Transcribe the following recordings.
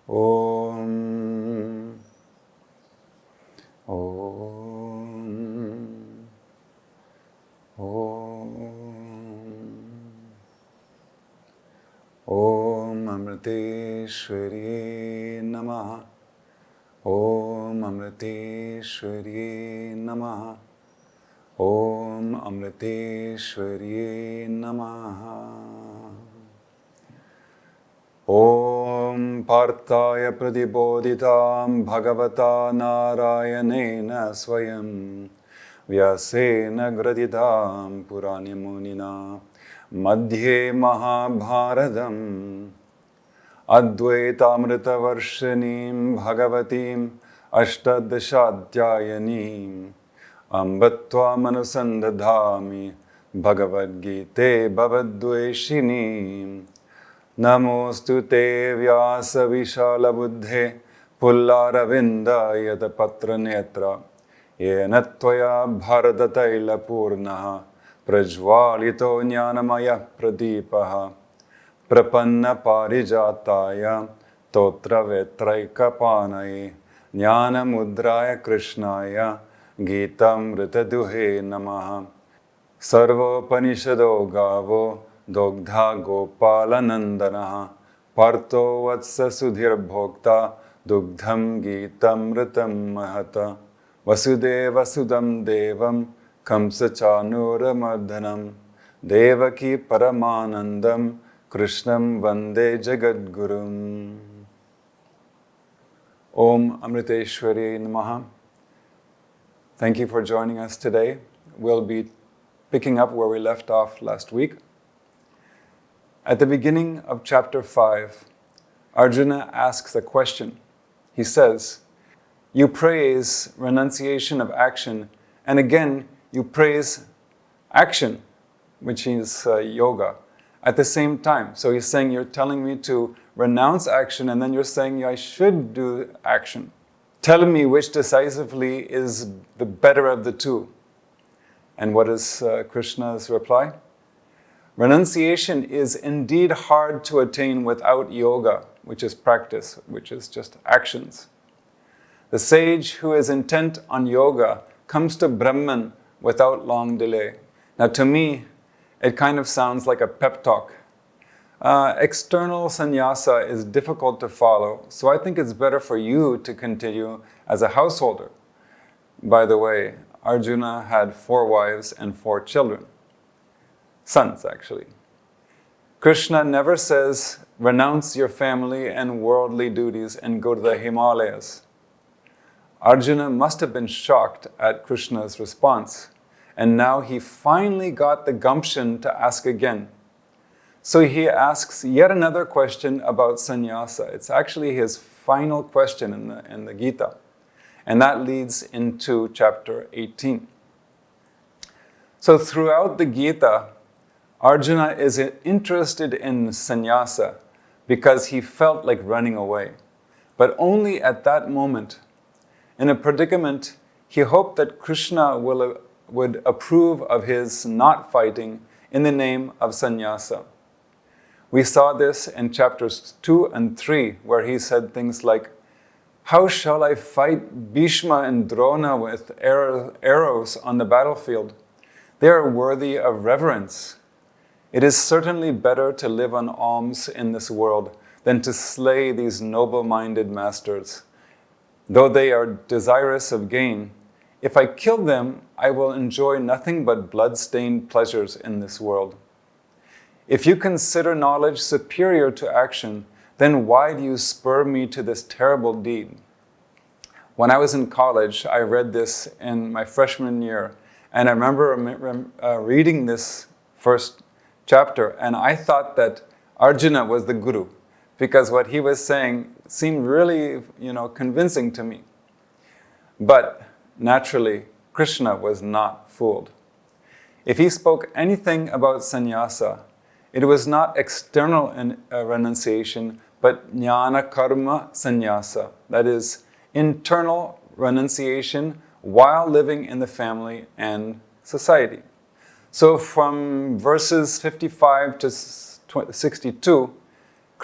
Om. Om. Om. Om Amriteshwari Namaha. Om Amriteshwari Namaha. Om Amriteshwari Namaha. Om Parthaya Pradibodhitam Bhagavata Narayanena Swayam Vyasena Gradidam Purani Munina Madhye Mahabharadam Advaitamrita Varshanim Bhagavatim Ashtadashaധ്yayanim Ambatva Manusandadhami Bhagavad Gita Bhavadveshinim Namostu te Vyasa Vishala Buddhe Pullaravinda Yata Patra Netra Yena Tvaya Bharata Taila Purnaha Prajvalito Jnanamaya Pradipaha Prapanna Parijataya Totra Vetraika Panaye Jnana Mudraya Krishnaya Gitamrita Duhe Namaha Sarvopanishado Gavo Dogdha Gopalanandanaha Partho Vatsa Sudhir Bhokta Dugdham Gitamritam Mahata Vasudeva Sudam Devam Kamsa Chanura Mardhanam Devaki Paramanandam Krishnam Vande Jagadgurum. Om Amriteshwari Namaha. Thank you for joining us today. We'll be picking up where we left off last week. At the beginning of chapter 5, Arjuna asks a question. He says, you praise renunciation of action, and again you praise action, which is yoga, at the same time. So he's saying, you're telling me to renounce action, and then you're saying I should do action. Tell me which decisively is the better of the two. And what is Krishna's reply? Renunciation is indeed hard to attain without yoga, which is practice, which is just actions. The sage who is intent on yoga comes to Brahman without long delay. Now to me, it kind of sounds like a pep talk. External sannyasa is difficult to follow, so I think it's better for you to continue as a householder. By the way, Arjuna had 4 wives and 4 children. Sons, actually. Krishna never says, renounce your family and worldly duties and go to the Himalayas. Arjuna must have been shocked at Krishna's response, and now he finally got the gumption to ask again. So he asks yet another question about sannyasa. It's actually his final question in the Gita, and that leads into chapter 18. So throughout the Gita, Arjuna is interested in sannyasa because he felt like running away. But only at that moment, in a predicament, he hoped that Krishna would approve of his not fighting in the name of sannyasa. We saw this in chapters 2 and 3, where he said things like, how shall I fight Bhishma and Drona with arrows on the battlefield? They are worthy of reverence. It is certainly better to live on alms in this world than to slay these noble-minded masters. Though they are desirous of gain, if I kill them, I will enjoy nothing but blood-stained pleasures in this world. If you consider knowledge superior to action, then why do you spur me to this terrible deed? When I was in college, I read this in my freshman year, and I remember reading this first chapter, and I thought that Arjuna was the guru, because what he was saying seemed really, convincing to me. But naturally, Krishna was not fooled. If he spoke anything about sannyasa, it was not external renunciation, but jnana karma sannyasa, that is, internal renunciation while living in the family and society. So from verses 55 to 62,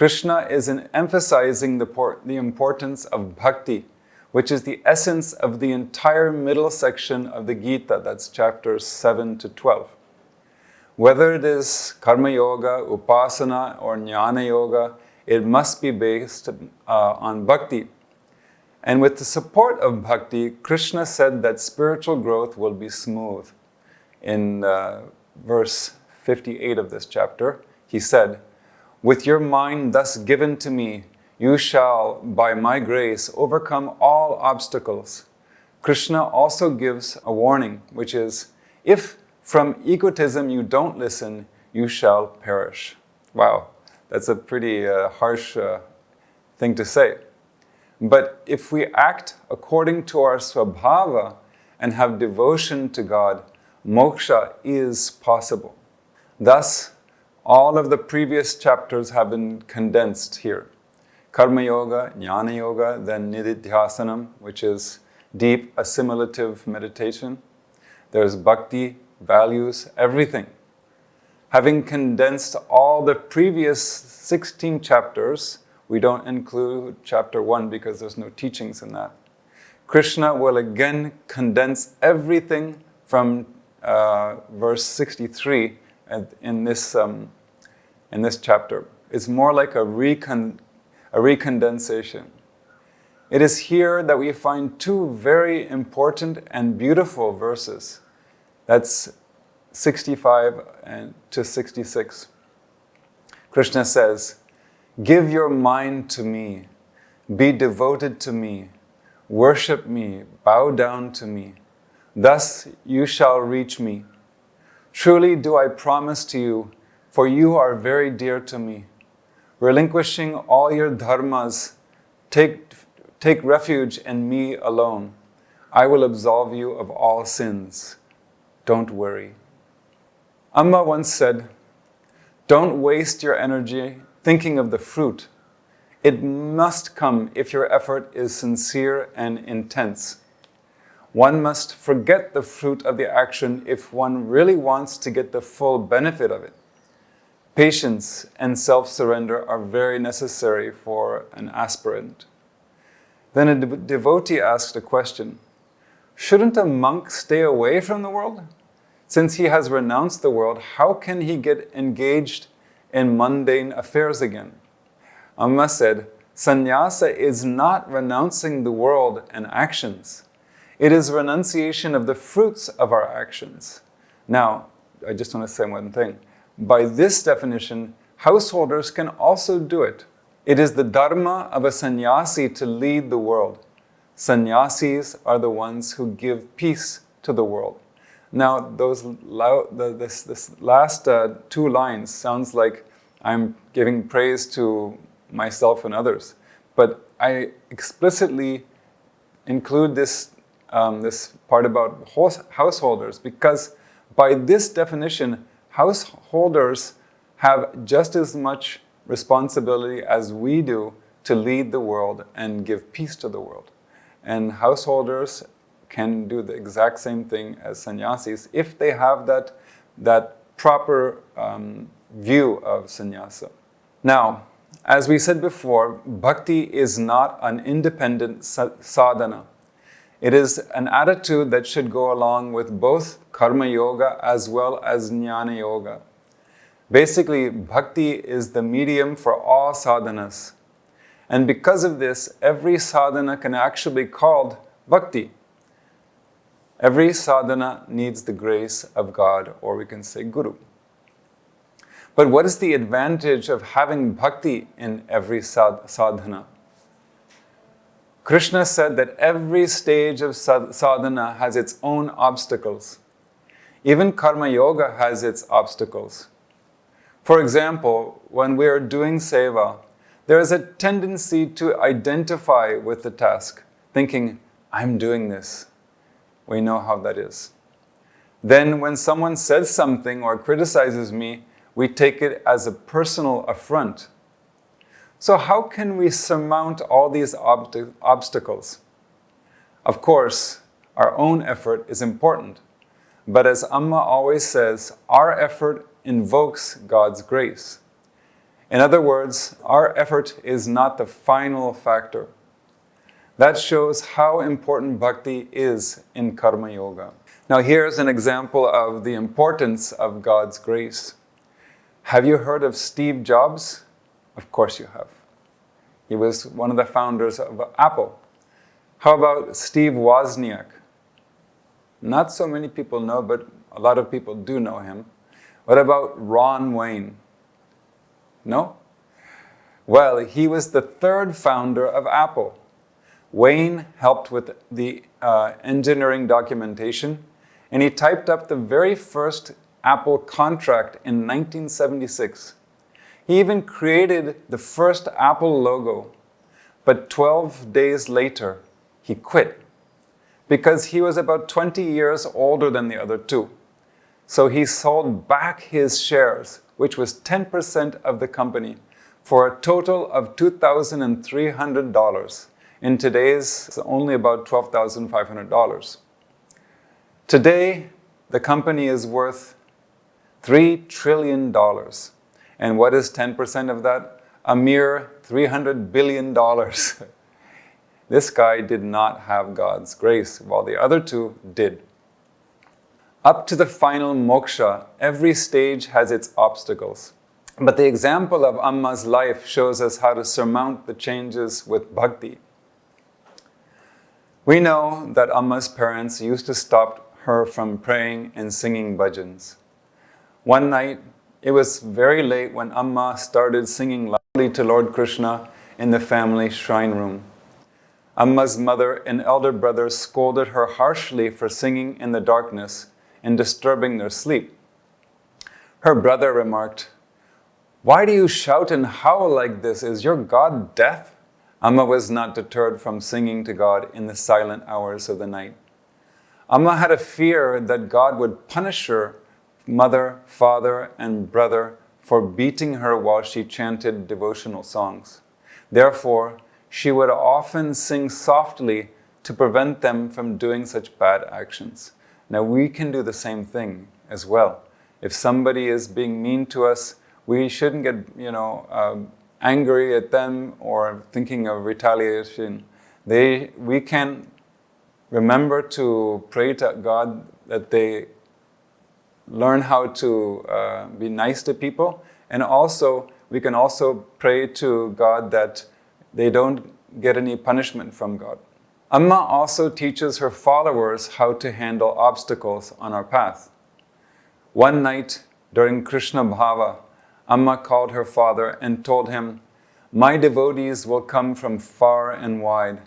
Krishna is emphasizing the importance of bhakti, which is the essence of the entire middle section of the Gita, that's chapters 7 to 12. Whether it is karma yoga, upasana, or jnana yoga, it must be based on bhakti. And with the support of bhakti, Krishna said that spiritual growth will be smooth. In verse 58 of this chapter, he said, "With your mind thus given to me, you shall, by my grace, overcome all obstacles." Krishna also gives a warning, which is, if from egotism you don't listen, you shall perish. Wow, that's a pretty harsh thing to say. But if we act according to our swabhava and have devotion to God, moksha is possible. Thus, all of the previous chapters have been condensed here. Karma yoga, jnana yoga, then nididhyasanam, which is deep assimilative meditation. There's bhakti, values, everything. Having condensed all the previous 16 chapters, we don't include chapter 1 because there's no teachings in that. Krishna will again condense everything from verse 63 in this chapter. It's more like a recondensation. It is here that we find two very important and beautiful verses. That's 65 to 66. Krishna says, "Give your mind to me, be devoted to me, worship me, bow down to me. Thus you shall reach me. Truly do I promise to you, for you are very dear to me. Relinquishing all your dharmas, take refuge in me alone. I will absolve you of all sins. Don't worry." Amma once said, "Don't waste your energy thinking of the fruit. It must come if your effort is sincere and intense. One must forget the fruit of the action if one really wants to get the full benefit of it. Patience and self-surrender are very necessary for an aspirant." Then a devotee asked a question, "Shouldn't a monk stay away from the world? Since he has renounced the world, how can he get engaged in mundane affairs again?" Amma said, "Sannyasa is not renouncing the world and actions. It is renunciation of the fruits of our actions." Now, I just want to say one thing. By this definition, householders can also do it. It is the dharma of a sannyasi to lead the world. Sannyasis are the ones who give peace to the world. Now, this last two lines sounds like I'm giving praise to myself and others, but I explicitly include this part about householders because by this definition, householders have just as much responsibility as we do to lead the world and give peace to the world. And householders can do the exact same thing as sannyasis if they have that proper view of sannyasa. Now, as we said before, bhakti is not an independent sadhana. It is an attitude that should go along with both karma yoga as well as jnana yoga. Basically, bhakti is the medium for all sadhanas. And because of this, every sadhana can actually be called bhakti. Every sadhana needs the grace of God, or we can say Guru. But what is the advantage of having bhakti in every sadhana? Krishna said that every stage of sadhana has its own obstacles. Even karma yoga has its obstacles. For example, when we are doing seva, there is a tendency to identify with the task, thinking, "I'm doing this." We know how that is. Then when someone says something or criticizes me, we take it as a personal affront. So how can we surmount all these obstacles? Of course, our own effort is important. But as Amma always says, our effort invokes God's grace. In other words, our effort is not the final factor. That shows how important bhakti is in karma yoga. Now here's an example of the importance of God's grace. Have you heard of Steve Jobs? Of course you have. He was one of the founders of Apple. How about Steve Wozniak? Not so many people know, but a lot of people do know him. What about Ron Wayne? No? Well, he was the third founder of Apple. Wayne helped with the engineering documentation, and he typed up the very first Apple contract in 1976. He even created the first Apple logo, but 12 days later, he quit because he was about 20 years older than the other two. So he sold back his shares, which was 10% of the company, for a total of $2,300. In today's, it's only about $12,500. Today, the company is worth $3 trillion. And what is 10% of that? A mere $300 billion. This guy did not have God's grace, while the other two did. Up to the final moksha, every stage has its obstacles. But the example of Amma's life shows us how to surmount the changes with bhakti. We know that Amma's parents used to stop her from praying and singing bhajans. One night, it was very late when Amma started singing loudly to Lord Krishna in the family shrine room. Amma's mother and elder brother scolded her harshly for singing in the darkness and disturbing their sleep. Her brother remarked, "Why do you shout and howl like this? Is your God deaf?" Amma was not deterred from singing to God in the silent hours of the night. Amma had a fear that God would punish her mother, father, and brother for beating her while she chanted devotional songs. Therefore, she would often sing softly to prevent them from doing such bad actions. Now we can do the same thing as well. If somebody is being mean to us, we shouldn't get, angry at them or thinking of retaliation. We can remember to pray to God that they learn how to be nice to people, and also we can also pray to God that they don't get any punishment from God. Amma also teaches her followers how to handle obstacles on our path. One night during Krishna Bhava, Amma called her father and told him, "My devotees will come from far and wide.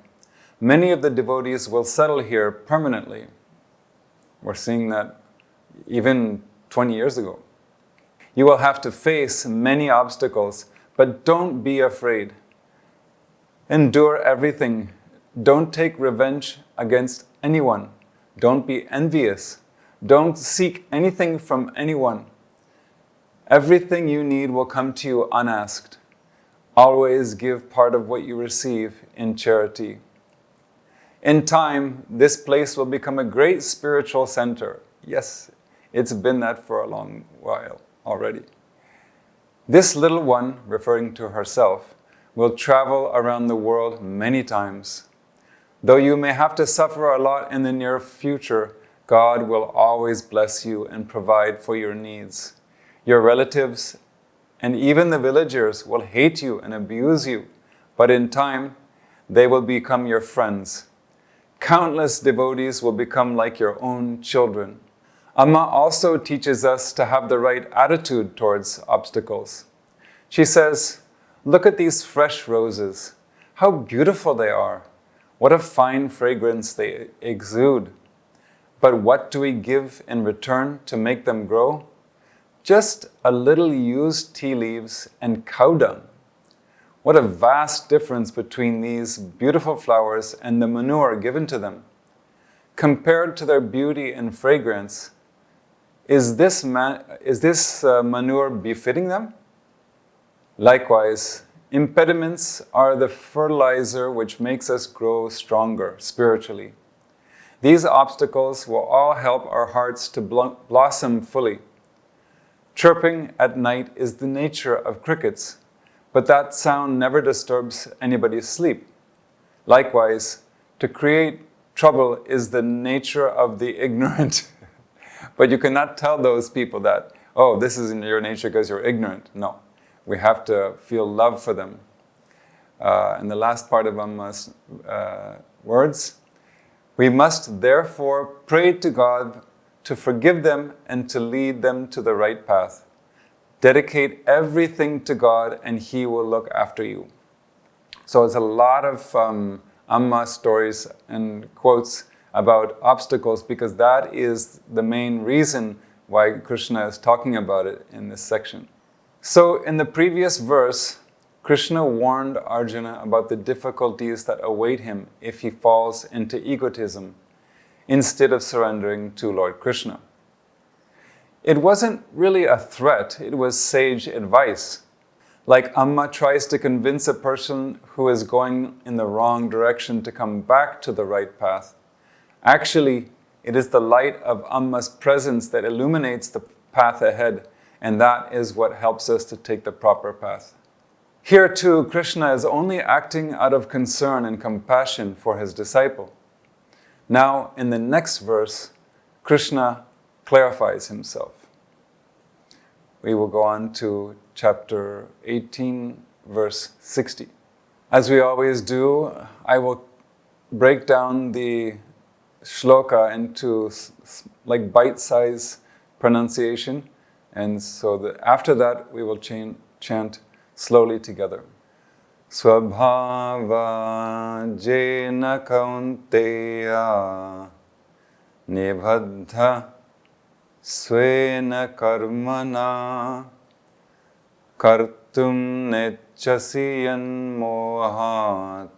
Many of the devotees will settle here permanently." We're seeing that even 20 years ago. "You will have to face many obstacles, but don't be afraid. Endure everything. Don't take revenge against anyone. Don't be envious. Don't seek anything from anyone. Everything you need will come to you unasked. Always give part of what you receive in charity. In time, this place will become a great spiritual center." Yes, it's been that for a long while already. "This little one," referring to herself, "will travel around the world many times. Though you may have to suffer a lot in the near future, God will always bless you and provide for your needs. Your relatives and even the villagers will hate you and abuse you, but in time, they will become your friends. Countless devotees will become like your own children." Amma also teaches us to have the right attitude towards obstacles. She says, "Look at these fresh roses. How beautiful they are. What a fine fragrance they exude. But what do we give in return to make them grow? Just a little used tea leaves and cow dung. What a vast difference between these beautiful flowers and the manure given to them. Compared to their beauty and fragrance, is this manure befitting them? Likewise, impediments are the fertilizer which makes us grow stronger spiritually. These obstacles will all help our hearts to blossom fully. Chirping at night is the nature of crickets. but that sound never disturbs anybody's sleep. Likewise, to create trouble is the nature of the ignorant. But you cannot tell those people that, oh, this is in your nature because you're ignorant. No, we have to feel love for them. And the last part of Amma's words, we must therefore pray to God to forgive them and to lead them to the right path. Dedicate everything to God and He will look after you. So it's a lot of Amma stories and quotes about obstacles, because that is the main reason why Krishna is talking about it in this section. So in the previous verse, Krishna warned Arjuna about the difficulties that await him if he falls into egotism instead of surrendering to Lord Krishna. It wasn't really a threat, it was sage advice. Like Amma tries to convince a person who is going in the wrong direction to come back to the right path. Actually, it is the light of Amma's presence that illuminates the path ahead, and that is what helps us to take the proper path. Here too, Krishna is only acting out of concern and compassion for his disciple. Now, in the next verse, Krishna clarifies himself. We will go on to chapter 18, verse 60. As we always do, I will break down the shloka into like bite-sized pronunciation, and so after that we will chant slowly together. Swabhava jena kaunteya nibhaddha svena karmana kartum nechasi mohat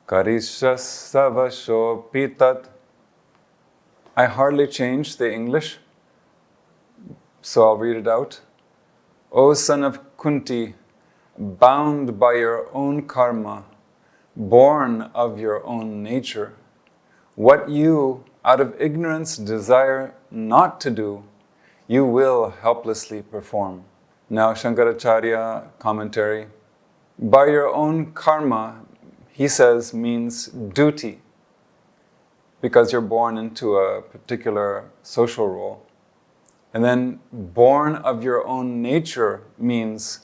karishasavashopitat. I hardly changed the English, so I'll read it out. O son of Kunti, bound by your own karma, born of your own nature, what you, out of ignorance, desire not to do, you will helplessly perform. Now, Shankaracharya commentary. By your own karma, he says, means duty, because you're born into a particular social role. And then born of your own nature means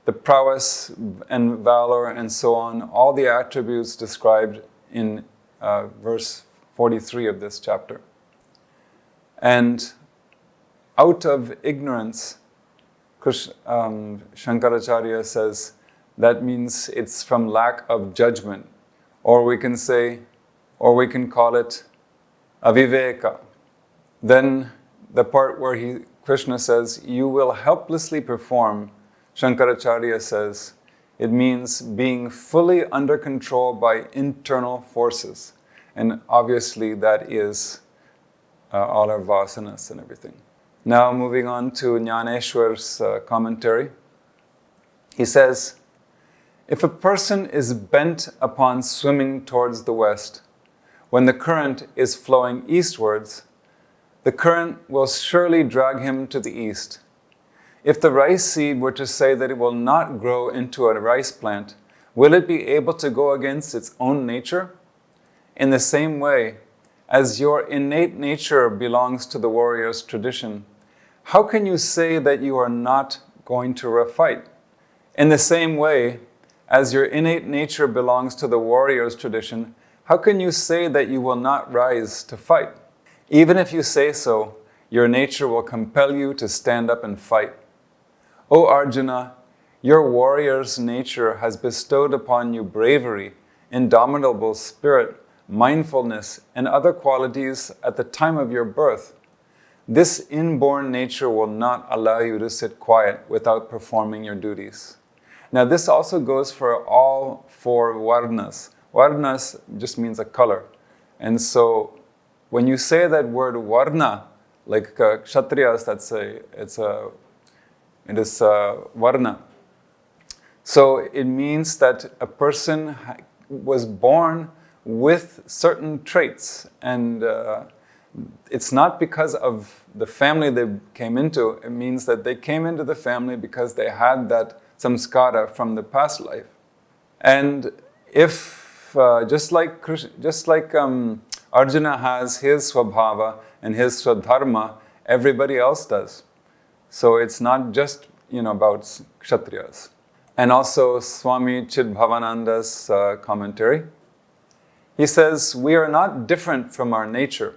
the prowess and valor and so on, all the attributes described in verse 43 of this chapter. And out of ignorance, Shankaracharya says, that means it's from lack of judgment. Or we can call it aviveka. Then the part where Krishna says, you will helplessly perform, Shankaracharya says, it means being fully under control by internal forces. And obviously that is all our vasanas and everything. Now moving on to Jnaneshwar's commentary. He says, if a person is bent upon swimming towards the west, when the current is flowing eastwards, the current will surely drag him to the east. If the rice seed were to say that it will not grow into a rice plant, will it be able to go against its own nature? In the same way, as your innate nature belongs to the warrior's tradition, how can you say that you are not going to fight? In the same way, as your innate nature belongs to the warrior's tradition, how can you say that you will not rise to fight? Even if you say so, your nature will compel you to stand up and fight. O Arjuna, your warrior's nature has bestowed upon you bravery, indomitable spirit, mindfulness, and other qualities at the time of your birth. This inborn nature will not allow you to sit quiet without performing your duties. Now this also goes for all four varnas. Varnas just means a color. And so when you say that word varna, like kshatriyas, it is varna. So it means that a person was born with certain traits, and it's not because of the family they came into. It means that they came into the family because they had that samskara from the past life. And if, just like Arjuna has his swabhava and his swadharma, everybody else does. So it's not just, about kshatriyas. And also Swami Chidbhavananda's commentary. He says, we are not different from our nature.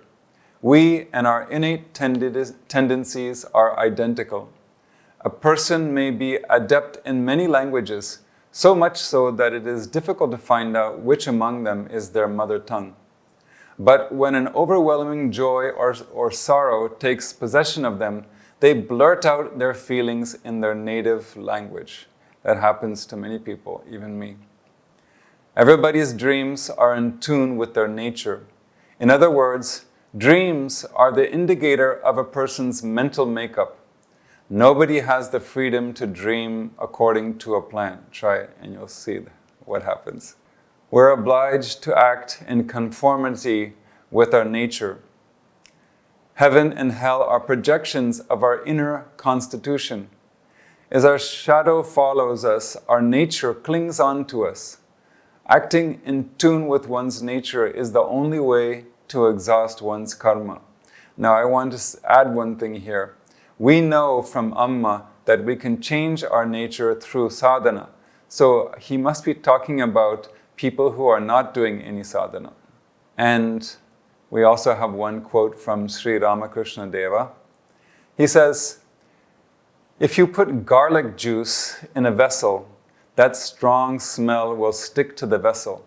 We and our innate tendencies are identical. A person may be adept in many languages, so much so that it is difficult to find out which among them is their mother tongue. But when an overwhelming joy or sorrow takes possession of them, they blurt out their feelings in their native language. That happens to many people, even me. Everybody's dreams are in tune with their nature. In other words, dreams are the indicator of a person's mental makeup. Nobody has the freedom to dream according to a plan. Try it and you'll see what happens. We're obliged to act in conformity with our nature. Heaven and hell are projections of our inner constitution. As our shadow follows us, our nature clings on to us. Acting in tune with one's nature is the only way to exhaust one's karma. Now I want to add one thing here. We know from Amma that we can change our nature through sadhana. So he must be talking about people who are not doing any sadhana. And we also have one quote from Sri Ramakrishna Deva. He says, if you put garlic juice in a vessel, that strong smell will stick to the vessel.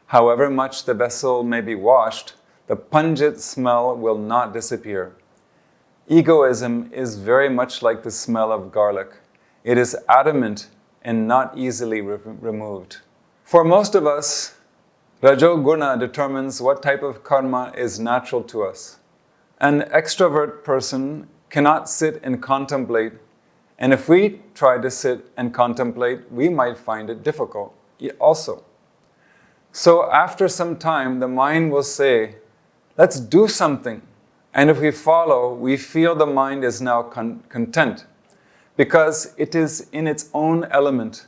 However much the vessel may be washed, the pungent smell will not disappear. Egoism is very much like the smell of garlic. It is adamant and not easily removed. For most of us, Rajoguna determines what type of karma is natural to us. An extrovert person cannot sit and contemplate, and if we try to sit and contemplate, we might find it difficult also. So after some time, the mind will say, let's do something. And if we follow, we feel the mind is now content because it is in its own element,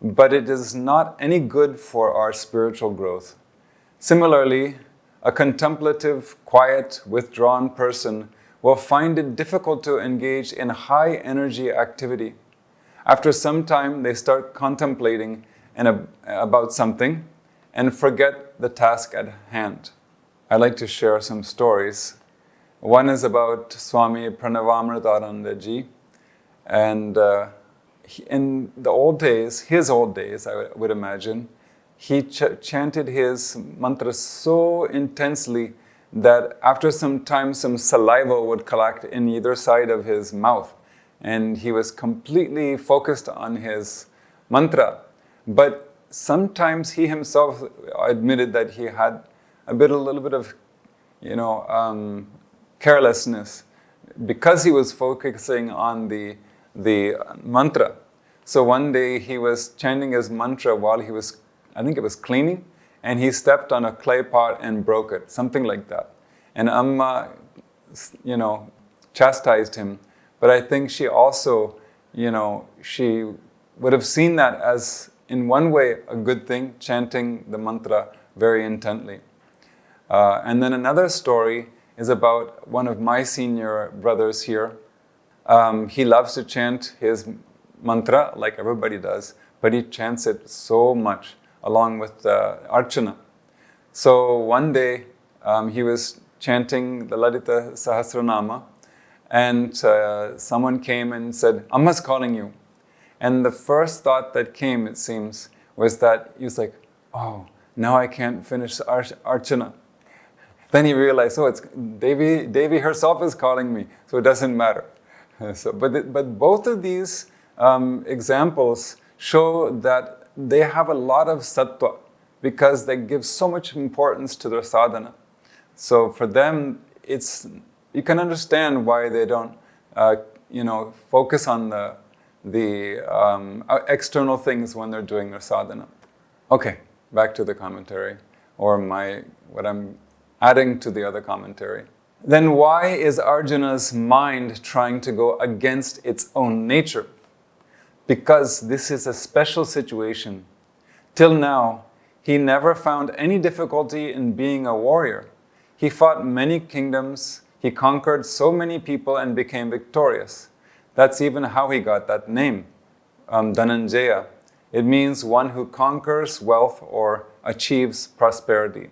but it is not any good for our spiritual growth. Similarly, a contemplative, quiet, withdrawn person will find it difficult to engage in high energy activity. After some time, they start contemplating about something and forget the task at hand. I'd like to share some stories. One is about Swami Pranavamritananda ji. And in the old days, his old days, I would imagine, he chanted his mantra so intensely that after some time, some saliva would collect in either side of his mouth. And he was completely focused on his mantra. But sometimes he himself admitted that he had a little bit of, carelessness because he was focusing on the mantra. So one day he was chanting his mantra while he was, I think it was cleaning, and he stepped on a clay pot and broke it, something like that. And Amma, chastised him. But I think she also, she would have seen that as, in one way, a good thing, chanting the mantra very intently. And then another story is about one of my senior brothers here. He loves to chant his mantra like everybody does, but he chants it so much along with Arjuna. So one day he was chanting the Lalita Sahasranama, and someone came and said, Amma's calling you. And the first thought that came, it seems, was that he was like, oh, now I can't finish Arjuna. Then he realized, oh, it's Devi herself is calling me, so it doesn't matter. So, but both of these examples show that they have a lot of sattva because they give so much importance to their sadhana. So for them, you can understand why they don't, focus on the external things when they're doing their sadhana. Okay, back to the commentary, or what I'm adding to the other commentary. Then why is Arjuna's mind trying to go against its own nature? because this is a special situation. Till now, he never found any difficulty in being a warrior. He fought many kingdoms, he conquered so many people and became victorious. That's even how he got that name, Dhananjaya. It means one who conquers wealth or achieves prosperity.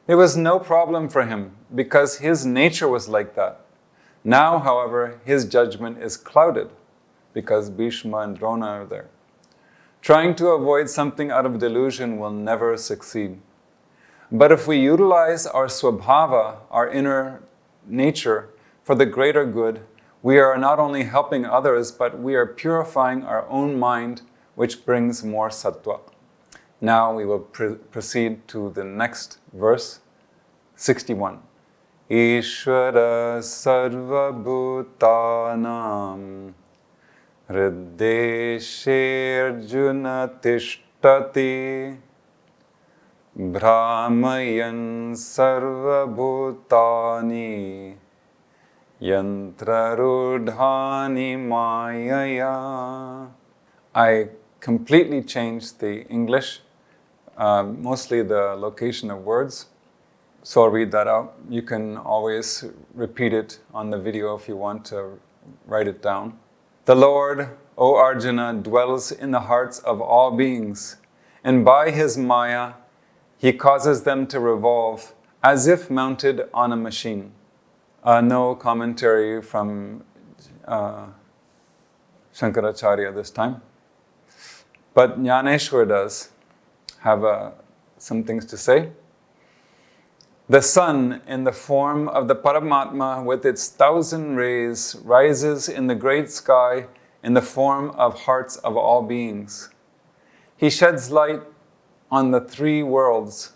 It was no problem for him because his nature was like that. Now, however, his judgment is clouded because Bhishma and Drona are there. Trying to avoid something out of delusion will never succeed. But if we utilize our swabhava, our inner nature, for the greater good, we are not only helping others, but we are purifying our own mind, which brings more sattva. Now we will proceed to the next verse, 61. Ishvara sarva bhutanam hrideshe Arjuna tishtati Brahmayan sarva bhutani yantrarudhani mayaya. I completely changed the English, mostly the location of words. So I'll read that out. You can always repeat it on the video if you want to write it down. The Lord, O Arjuna, dwells in the hearts of all beings, and by his maya, he causes them to revolve as if mounted on a machine. No commentary from Shankaracharya this time. But Jnaneshwar does have some things to say. The sun, in the form of the Paramatma with its 1,000 rays, rises in the great sky in the form of hearts of all beings. He sheds light on the 3 worlds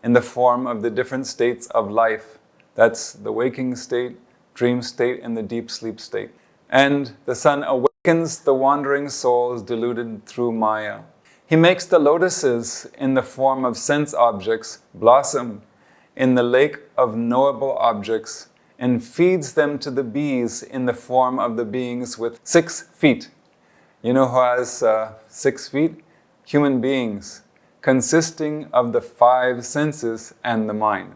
in the form of the different states of life. That's the waking state, dream state, and the deep sleep state. And the sun awakens the wandering souls deluded through Maya. He makes the lotuses in the form of sense objects blossom in the lake of knowable objects and feeds them to the bees in the form of the beings with 6 feet. You know who has 6 feet? Human beings, consisting of the 5 senses and the mind.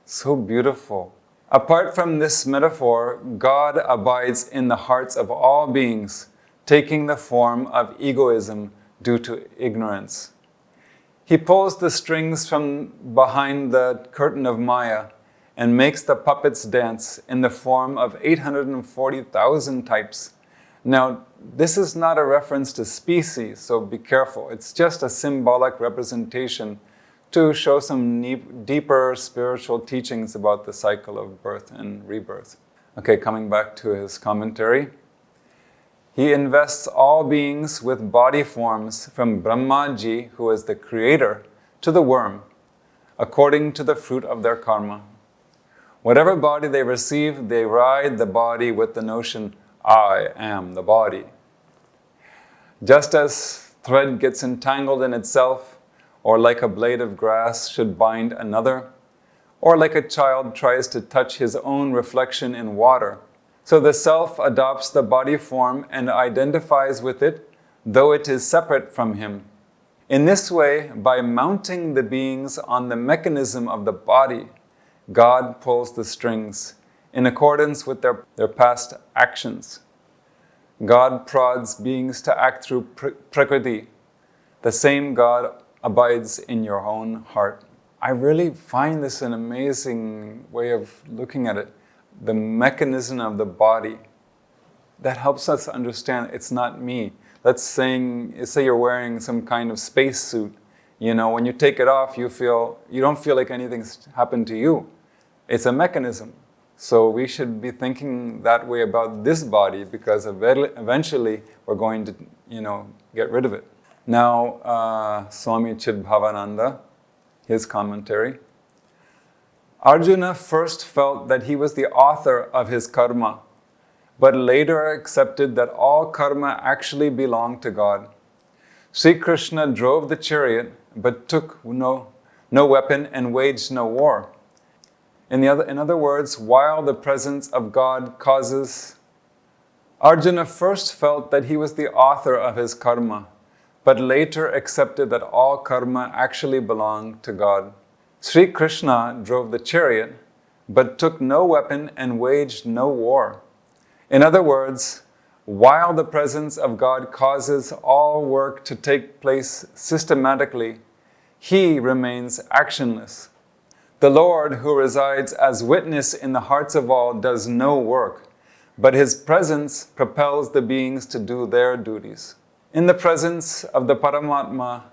So beautiful. Apart from this metaphor, God abides in the hearts of all beings, taking the form of egoism due to ignorance. He pulls the strings from behind the curtain of Maya and makes the puppets dance in the form of 840,000 types. Now, this is not a reference to species, so be careful. It's just a symbolic representation to show some deeper spiritual teachings about the cycle of birth and rebirth. Okay, coming back to his commentary. He invests all beings with body forms from Brahmaji, who is the creator, to the worm, according to the fruit of their karma. Whatever body they receive, they ride the body with the notion, I am the body. Just as thread gets entangled in itself, or like a blade of grass should bind another, or like a child tries to touch his own reflection in water, so the self adopts the body form and identifies with it, though it is separate from him. In this way, by mounting the beings on the mechanism of the body, God pulls the strings in accordance with their past actions. God prods beings to act through Prakriti. The same God abides in your own heart. I really find this an amazing way of looking at it. The mechanism of the body. That helps us understand it's not me. Let's say you're wearing some kind of space suit. You know, when you take it off, you don't feel like anything's happened to you. It's a mechanism. So we should be thinking that way about this body because eventually we're going to, get rid of it. Now, Swami Chidbhavananda, his commentary. Arjuna first felt that he was the author of his karma, but later accepted that all karma actually belonged to God. Sri Krishna drove the chariot, but took no weapon and waged no war. In other words, while the presence of God causes Arjuna first felt that he was the author of his karma, but later accepted that all karma actually belonged to God. Sri Krishna drove the chariot, but took no weapon and waged no war. In other words, while the presence of God causes all work to take place systematically, He remains actionless. The Lord, who resides as witness in the hearts of all, does no work, but His presence propels the beings to do their duties. In the presence of the Paramatma,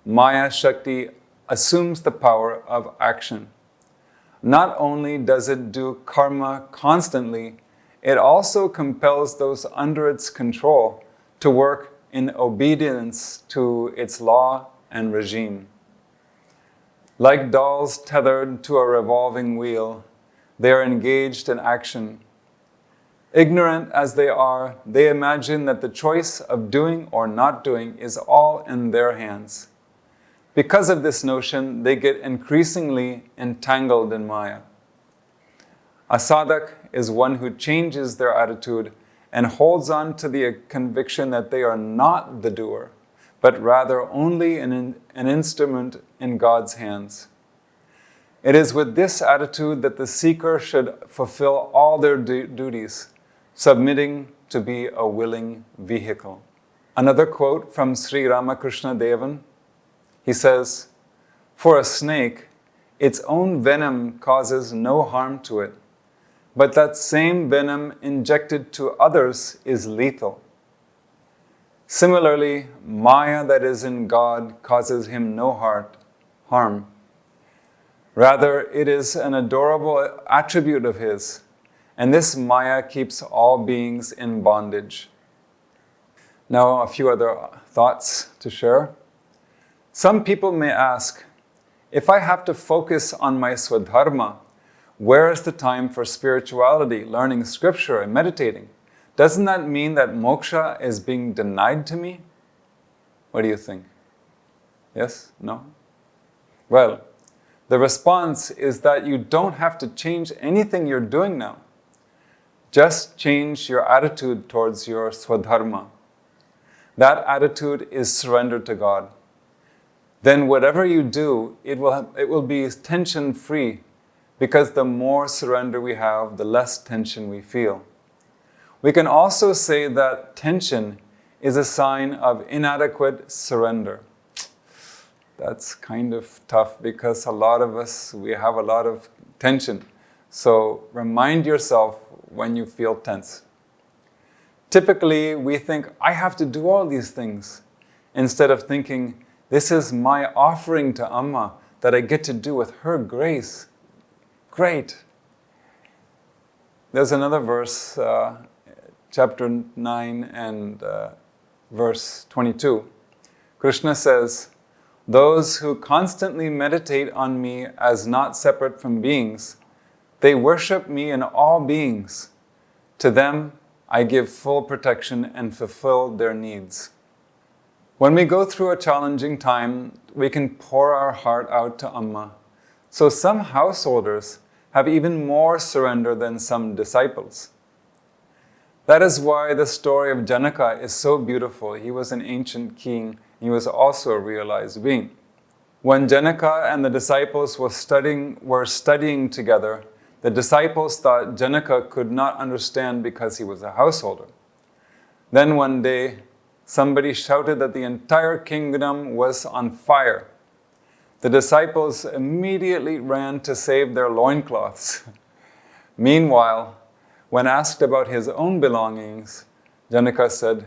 Maya Shakti assumes the power of action. Not only does it do karma constantly, it also compels those under its control to work in obedience to its law and regime. Like dolls tethered to a revolving wheel, they are engaged in action. Ignorant as they are, they imagine that the choice of doing or not doing is all in their hands. Because of this notion, they get increasingly entangled in Maya. A sadhak is one who changes their attitude and holds on to the conviction that they are not the doer, but rather only an instrument in God's hands. It is with this attitude that the seeker should fulfill all their duties, submitting to be a willing vehicle. Another quote from Sri Ramakrishna Devan. He says, "For a snake, its own venom causes no harm to it, but that same venom injected to others is lethal. Similarly, Maya that is in God causes him no harm. Rather, it is an adorable attribute of His, and this Maya keeps all beings in bondage." Now, a few other thoughts to share. Some people may ask, if I have to focus on my swadharma, where is the time for spirituality, learning scripture, and meditating? Doesn't that mean that moksha is being denied to me? What do you think? Yes? No? Well, the response is that you don't have to change anything you're doing now. Just change your attitude towards your swadharma. That attitude is surrender to God. Then whatever you do, it will be tension-free, because the more surrender we have, the less tension we feel. We can also say that tension is a sign of inadequate surrender. That's kind of tough because a lot of us, we have a lot of tension. So remind yourself when you feel tense. Typically, we think, I have to do all these things, instead of thinking, this is my offering to Amma that I get to do with her grace. Great. There's another verse, chapter 9 and verse 22. Krishna says, "Those who constantly meditate on me as not separate from beings, they worship me in all beings. To them, I give full protection and fulfill their needs." When we go through a challenging time, we can pour our heart out to Amma. So some householders have even more surrender than some disciples. That is why the story of Janaka is so beautiful. He was an ancient king. He was also a realized being. When Janaka and the disciples were studying together, the disciples thought Janaka could not understand because he was a householder. Then one day, somebody shouted that the entire kingdom was on fire. The disciples immediately ran to save their loincloths. Meanwhile, when asked about his own belongings, Janaka said,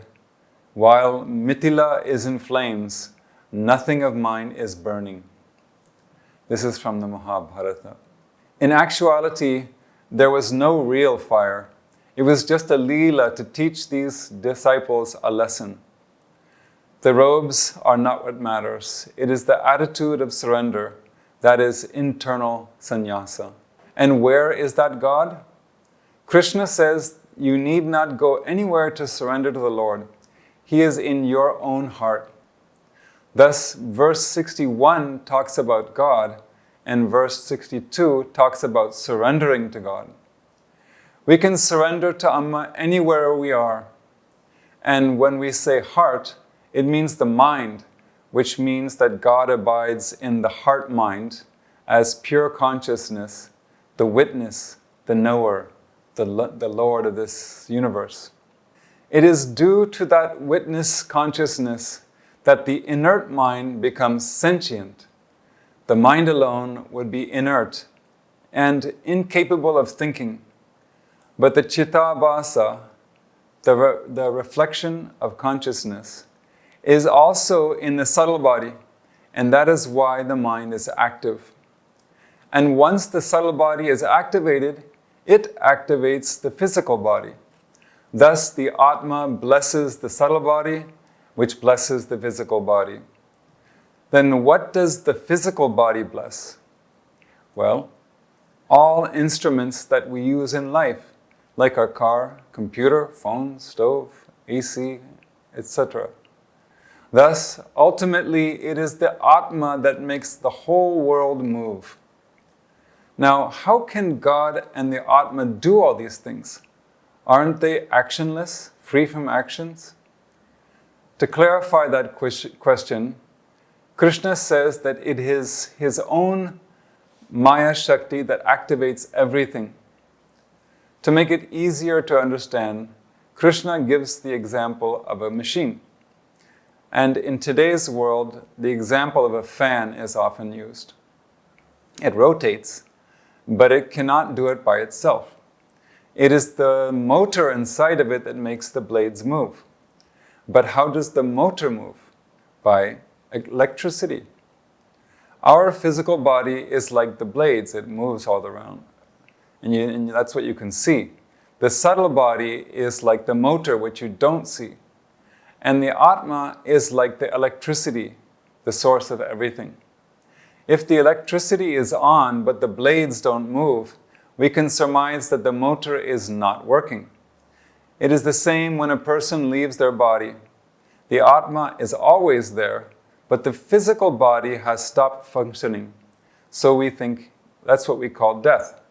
"While Mithila is in flames, nothing of mine is burning." This is from the Mahabharata. In actuality, there was no real fire. It was just a leela to teach these disciples a lesson. The robes are not what matters. It is the attitude of surrender that is internal sannyasa. And where is that God? Krishna says you need not go anywhere to surrender to the Lord. He is in your own heart. Thus, verse 61 talks about God, and verse 62 talks about surrendering to God. We can surrender to Amma anywhere we are, And when we say heart, it means the mind, which means that God abides in the heart mind as pure consciousness, the witness, the knower, the Lord of this universe. It is due to that witness consciousness that the inert mind becomes sentient. The mind alone would be inert and incapable of thinking. But the Chittabhasa, the reflection of consciousness, is also in the subtle body, and that is why the mind is active. And once the subtle body is activated, it activates the physical body. Thus, the Atma blesses the subtle body, which blesses the physical body. Then what does the physical body bless? Well, all instruments that we use in life, like our car, computer, phone, stove, AC, etc. Thus, ultimately, it is the Atma that makes the whole world move. Now, how can God and the Atma do all these things? Aren't they actionless, free from actions? To clarify that question, Krishna says that it is his own Maya Shakti that activates everything. To make it easier to understand, Krishna gives the example of a machine. And in today's world, the example of a fan is often used. It rotates, but it cannot do it by itself. It is the motor inside of it that makes the blades move. But how does the motor move? By electricity. Our physical body is like the blades, it moves all around. And that's what you can see. The subtle body is like the motor, which you don't see. And the Atma is like the electricity, the source of everything. If the electricity is on, but the blades don't move, we can surmise that the motor is not working. It is the same when a person leaves their body. The Atma is always there, but the physical body has stopped functioning. So we think that's what we call death.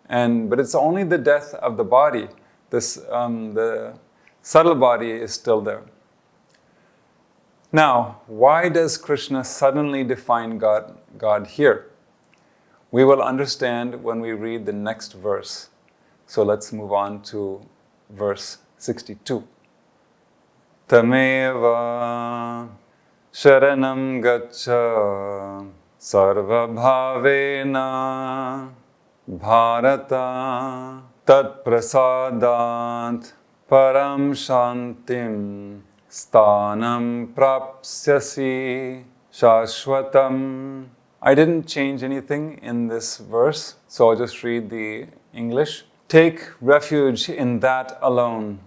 But it's only the death of the body. The subtle body is still there. Now, why does Krishna suddenly define God here? We will understand when we read the next verse. So let's move on to verse 62. Tameva sharanam gaccha sarva bhavena bharata tat prasadat param shantim sthanam prapsyasi shashvatam. I didn't change anything in this verse, so I'll just read the English. Take refuge in that alone,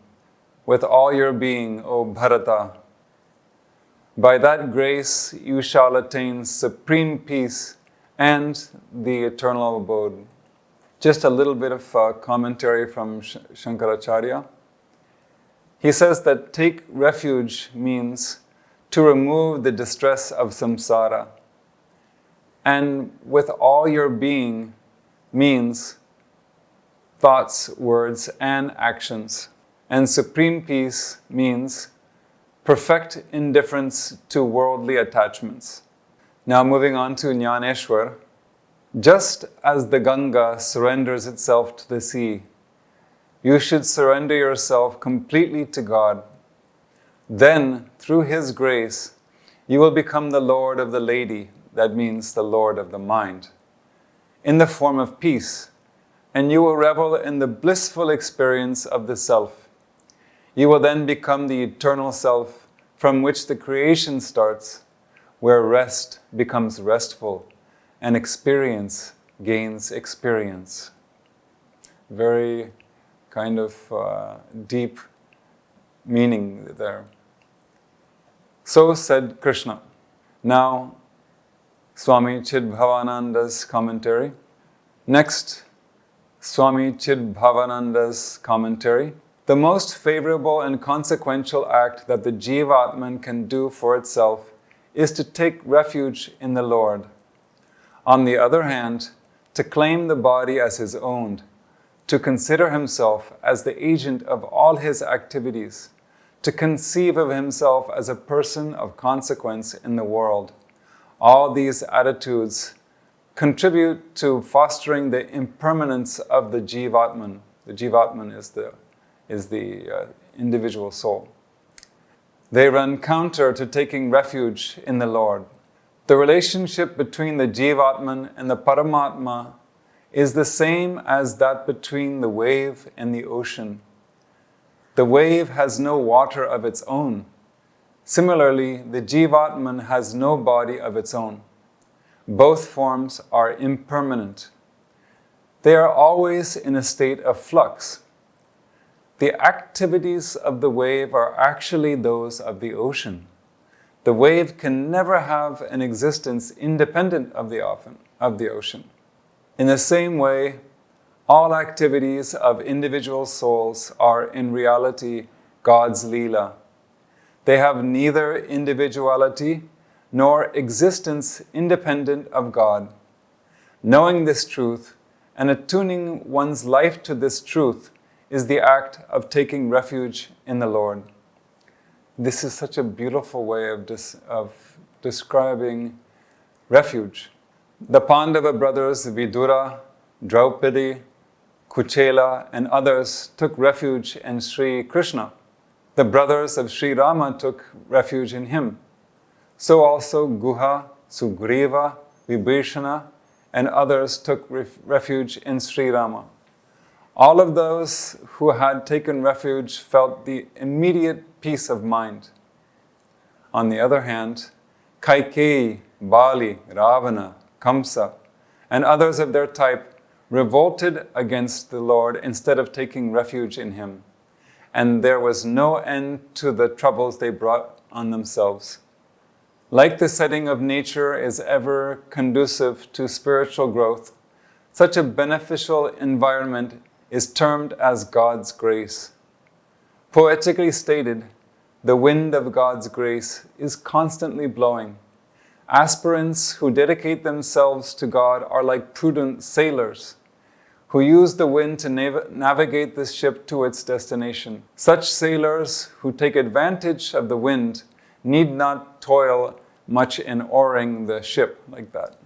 with all your being, O Bharata. By that grace you shall attain supreme peace and the eternal abode. Just a little bit of commentary from Shankaracharya. He says that take refuge means to remove the distress of samsara. And with all your being means thoughts, words, and actions. And supreme peace means perfect indifference to worldly attachments. Now moving on to Jnaneshwar. Just as the Ganga surrenders itself to the sea, you should surrender yourself completely to God. Then, through His grace, you will become the Lord of the lady, that means the Lord of the mind, in the form of peace, and you will revel in the blissful experience of the self. You will then become the eternal self from which the creation starts, where rest becomes restful and experience gains experience. Very kind of deep meaning there. So said Krishna. Now, Swami Chidbhavananda's commentary. Next, Swami Chidbhavananda's commentary. The most favorable and consequential act that the Jivatman can do for itself is to take refuge in the Lord. On the other hand, to claim the body as his own, to consider himself as the agent of all his activities, to conceive of himself as a person of consequence in the world. All these attitudes contribute to fostering the impermanence of the Jivatman. The Jivatman is the individual soul. They run counter to taking refuge in the Lord. The relationship between the Jivatman and the Paramatma is the same as that between the wave and the ocean. The wave has no water of its own. Similarly, the Jivatman has no body of its own. Both forms are impermanent. They are always in a state of flux. The activities of the wave are actually those of the ocean. The wave can never have an existence independent of the ocean. In the same way, all activities of individual souls are in reality God's Leela. They have neither individuality nor existence independent of God. Knowing this truth and attuning one's life to this truth is the act of taking refuge in the Lord. This is such a beautiful way of describing refuge. The Pandava brothers, Vidura, Draupadi, Kuchela, and others took refuge in Sri Krishna. The brothers of Sri Rama took refuge in him. So also Guha, Sugriva, Vibhishana, and others took refuge in Sri Rama. All of those who had taken refuge felt the immediate peace of mind. On the other hand, Kaikeyi, Bali, Ravana, Kamsa, and others of their type revolted against the Lord instead of taking refuge in him. And there was no end to the troubles they brought on themselves. Like the setting of nature is ever conducive to spiritual growth, such a beneficial environment is termed as God's grace. Poetically stated, the wind of God's grace is constantly blowing. Aspirants who dedicate themselves to God are like prudent sailors who use the wind to navigate the ship to its destination. Such sailors who take advantage of the wind need not toil much in oaring the ship like that.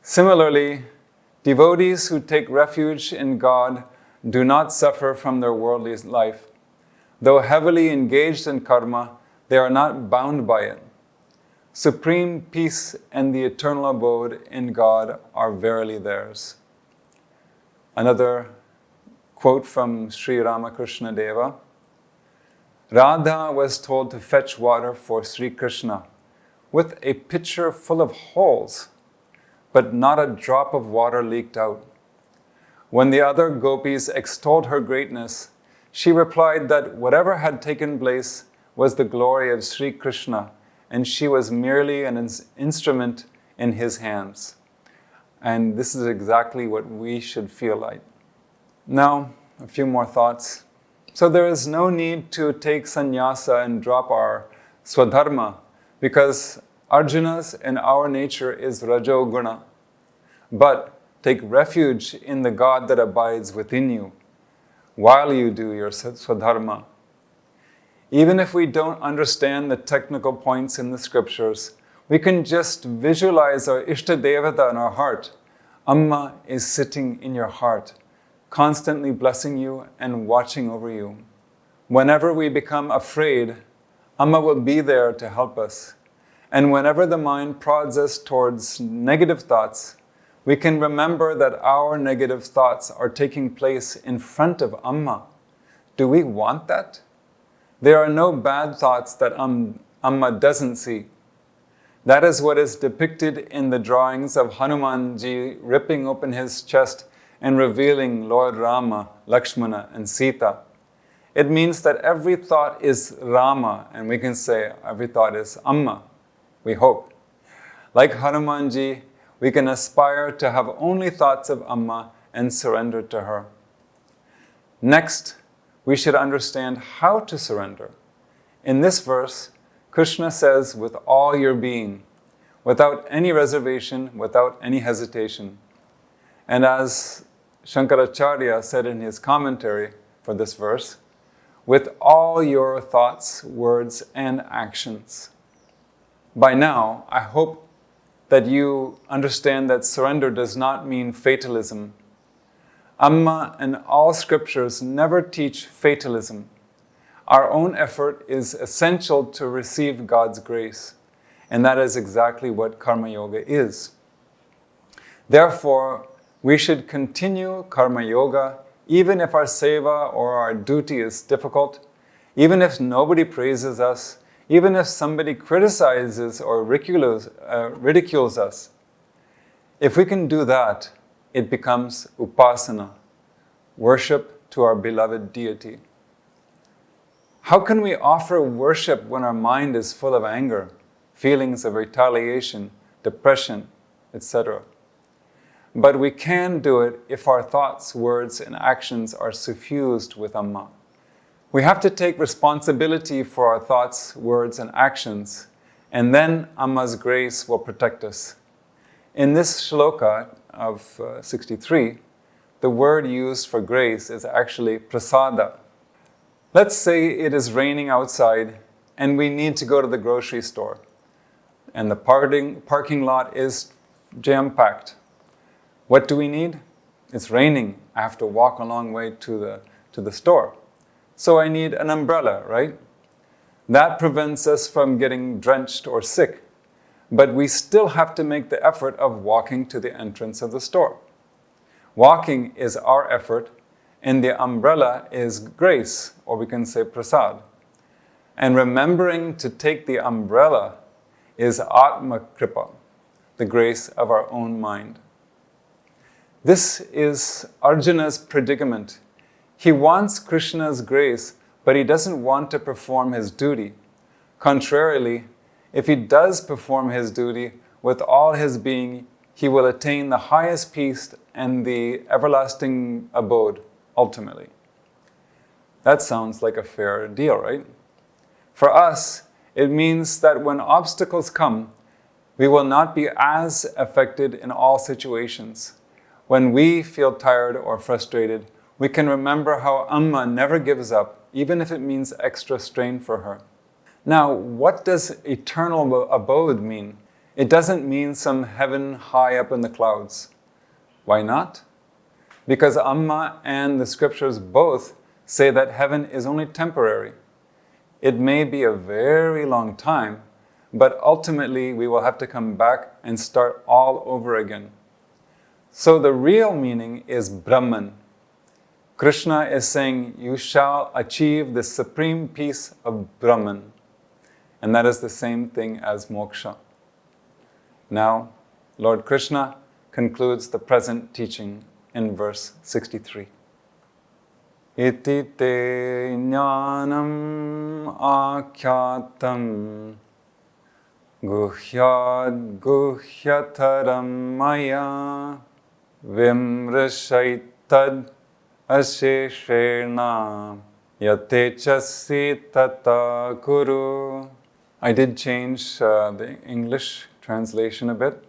Similarly, devotees who take refuge in God do not suffer from their worldly life. Though heavily engaged in karma, they are not bound by it. Supreme peace and the eternal abode in God are verily theirs. Another quote from Sri Ramakrishna Deva. Radha was told to fetch water for Sri Krishna with a pitcher full of holes, but not a drop of water leaked out. When the other gopis extolled her greatness, she replied that whatever had taken place was the glory of Sri Krishna, and she was merely an instrument in his hands. And this is exactly what we should feel like. Now, a few more thoughts. So there is no need to take sannyasa and drop our swadharma, because Arjuna's and our nature is rajoguna. But take refuge in the God that abides within you while you do your swadharma. Even if we don't understand the technical points in the scriptures, we can just visualize our Ishta Devata in our heart. Amma is sitting in your heart, constantly blessing you and watching over you. Whenever we become afraid, Amma will be there to help us. And whenever the mind prods us towards negative thoughts, we can remember that our negative thoughts are taking place in front of Amma. Do we want that? There are no bad thoughts that Amma doesn't see. That is what is depicted in the drawings of Hanumanji ripping open his chest and revealing Lord Rama, Lakshmana, and Sita. It means that every thought is Rama, and we can say every thought is Amma, we hope. Like Hanumanji, we can aspire to have only thoughts of Amma and surrender to her. Next, we should understand how to surrender. In this verse, Krishna says, with all your being, without any reservation, without any hesitation. And as Shankaracharya said in his commentary for this verse, with all your thoughts, words, and actions. By now, I hope that you understand that surrender does not mean fatalism. Amma and all scriptures never teach fatalism. Our own effort is essential to receive God's grace, and that is exactly what Karma Yoga is. Therefore, we should continue Karma Yoga even if our seva or our duty is difficult, even if nobody praises us, even if somebody criticizes or ridicules us. If we can do that, it becomes upasana, worship to our beloved deity. How can we offer worship when our mind is full of anger, feelings of retaliation, depression, etc.? But we can do it if our thoughts, words, and actions are suffused with Amma. We have to take responsibility for our thoughts, words, and actions, and then Amma's grace will protect us. In this shloka of 63, the word used for grace is actually prasada. Let's say it is raining outside and we need to go to the grocery store, and the parking lot is jam-packed. What do we need? It's raining. I have to walk a long way to the store. So I need an umbrella, right? That prevents us from getting drenched or sick. But we still have to make the effort of walking to the entrance of the store. Walking is our effort, and the umbrella is grace, or we can say prasad. And remembering to take the umbrella is atma kripa, the grace of our own mind. This is Arjuna's predicament. He wants Krishna's grace, but he doesn't want to perform his duty. Contrarily, if he does perform his duty with all his being, he will attain the highest peace and the everlasting abode, ultimately. That sounds like a fair deal, right? For us, it means that when obstacles come, we will not be as affected in all situations. When we feel tired or frustrated, we can remember how Amma never gives up, even if it means extra strain for her. Now, what does eternal abode mean? It doesn't mean some heaven high up in the clouds. Why not? Because Amma and the scriptures both say that heaven is only temporary. It may be a very long time, but ultimately we will have to come back and start all over again. So the real meaning is Brahman. Krishna is saying, you shall achieve the supreme peace of Brahman. And that is the same thing as moksha. Now, Lord Krishna concludes the present teaching in verse 63. Iti te jnanam akyatam guhyad guhyataram maya vimrashaitad asheshena yatechasi tata guru. I did change the English translation a bit.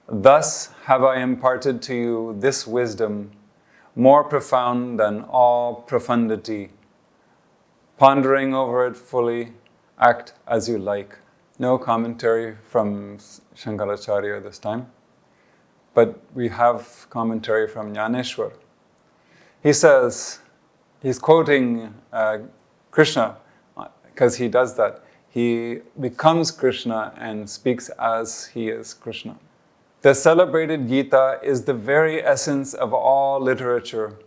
Thus have I imparted to you this wisdom, more profound than all profundity. Pondering over it fully, act as you like. No commentary from Shankaracharya this time, but we have commentary from Jnaneshwar. He says, he's quoting Krishna, because he does that. He becomes Krishna and speaks as he is Krishna. The celebrated Gita is the very essence of all literature,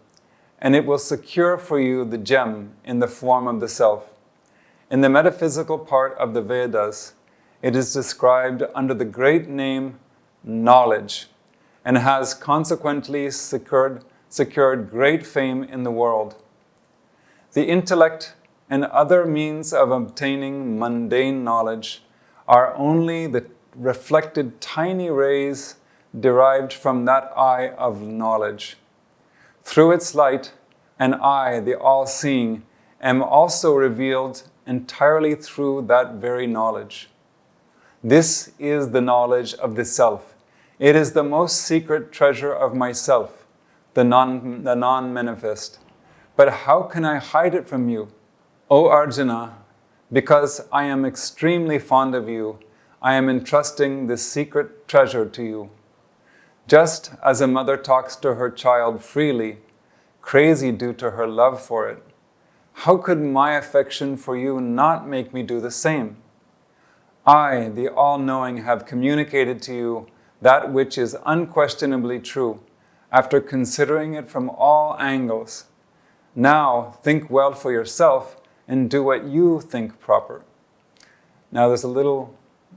and it will secure for you the gem in the form of the self. In the metaphysical part of the Vedas, it is described under the great name knowledge, and has consequently secured great fame in the world. The intellect and other means of obtaining mundane knowledge are only the reflected tiny rays derived from that eye of knowledge. Through its light, and I, the all-seeing, am also revealed entirely through that very knowledge. This is the knowledge of the self. It is the most secret treasure of myself, the non-manifest. But how can I hide it from you? O Arjuna, because I am extremely fond of you, I am entrusting this secret treasure to you. Just as a mother talks to her child freely, crazy due to her love for it, how could my affection for you not make me do the same? I, the all-knowing, have communicated to you that which is unquestionably true, after considering it from all angles. Now think well for yourself and do what you think proper. Now there's a little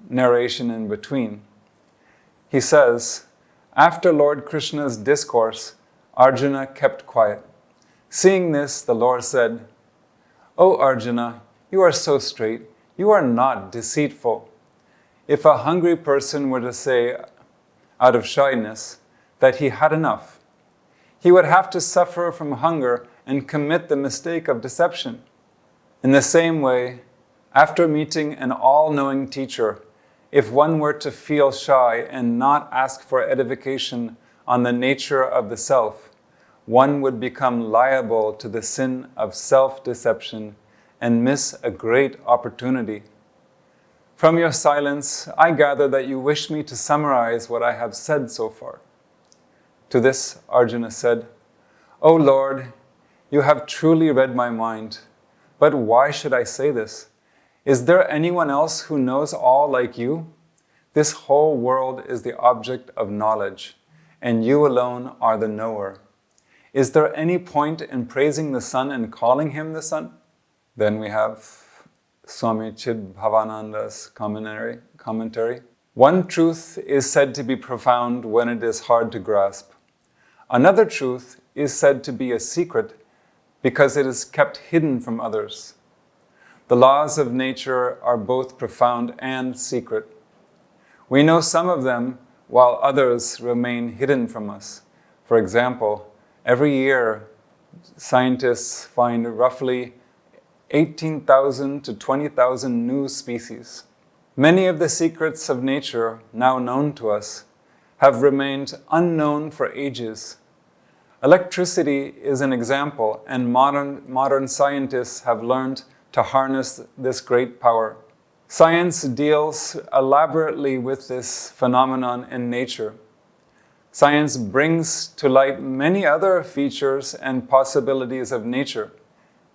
narration in between. He says, after Lord Krishna's discourse, Arjuna kept quiet. Seeing this, the Lord said, O Arjuna, you are so straight, you are not deceitful. If a hungry person were to say, out of shyness, that he had enough, he would have to suffer from hunger and commit the mistake of deception. In the same way, after meeting an all-knowing teacher, if one were to feel shy and not ask for edification on the nature of the self, one would become liable to the sin of self-deception and miss a great opportunity. From your silence, I gather that you wish me to summarize what I have said so far. To this, Arjuna said, O Lord, you have truly read my mind, but why should I say this? Is there anyone else who knows all like you? This whole world is the object of knowledge, and you alone are the knower. Is there any point in praising the sun and calling him the sun? Then we have Swami Bhavananda's commentary. One truth is said to be profound when it is hard to grasp. Another truth is said to be a secret because it is kept hidden from others. The laws of nature are both profound and secret. We know some of them while others remain hidden from us. For example, every year scientists find roughly 18,000 to 20,000 new species. Many of the secrets of nature, now known to us, have remained unknown for ages. Electricity is an example, and modern scientists have learned to harness this great power. Science deals elaborately with this phenomenon in nature. Science brings to light many other features and possibilities of nature.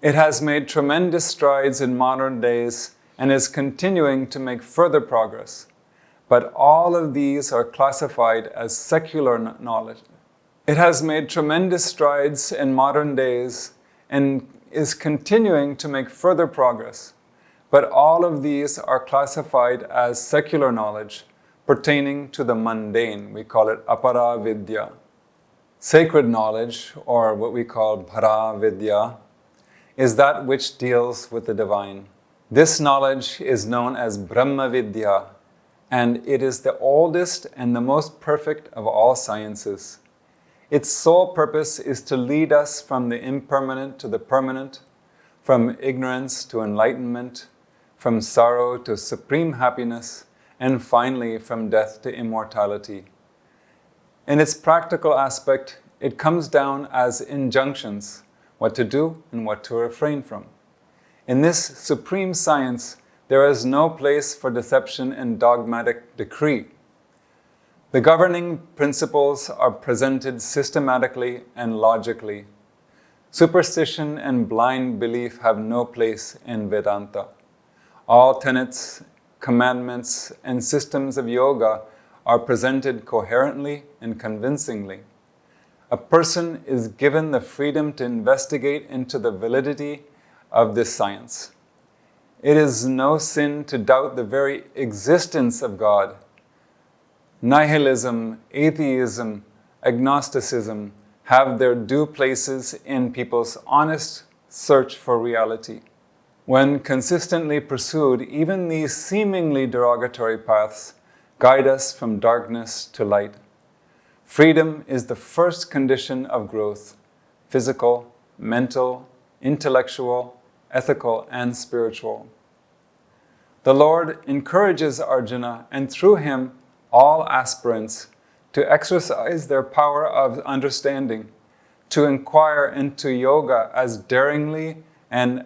It has made tremendous strides in modern days and is continuing to make further progress. But all of these are classified as secular knowledge. It has made tremendous strides in modern days and is continuing to make further progress. But all of these are classified as secular knowledge pertaining to the mundane. We call it apara vidya. Sacred knowledge, or what we call para vidya, is that which deals with the divine. This knowledge is known as Brahma Vidya, and it is the oldest and the most perfect of all sciences. Its sole purpose is to lead us from the impermanent to the permanent, from ignorance to enlightenment, from sorrow to supreme happiness, and finally from death to immortality. In its practical aspect, it comes down as injunctions, what to do and what to refrain from. In this supreme science, there is no place for deception and dogmatic decree. The governing principles are presented systematically and logically. Superstition and blind belief have no place in Vedanta. All tenets, commandments, and systems of yoga are presented coherently and convincingly. A person is given the freedom to investigate into the validity of this science. It is no sin to doubt the very existence of God. Nihilism, atheism, agnosticism have their due places in people's honest search for reality. When consistently pursued, even these seemingly derogatory paths guide us from darkness to light. Freedom is the first condition of growth, physical, mental, intellectual, ethical, and spiritual. The Lord encourages Arjuna, and through him, all aspirants, to exercise their power of understanding, to inquire into yoga as daringly and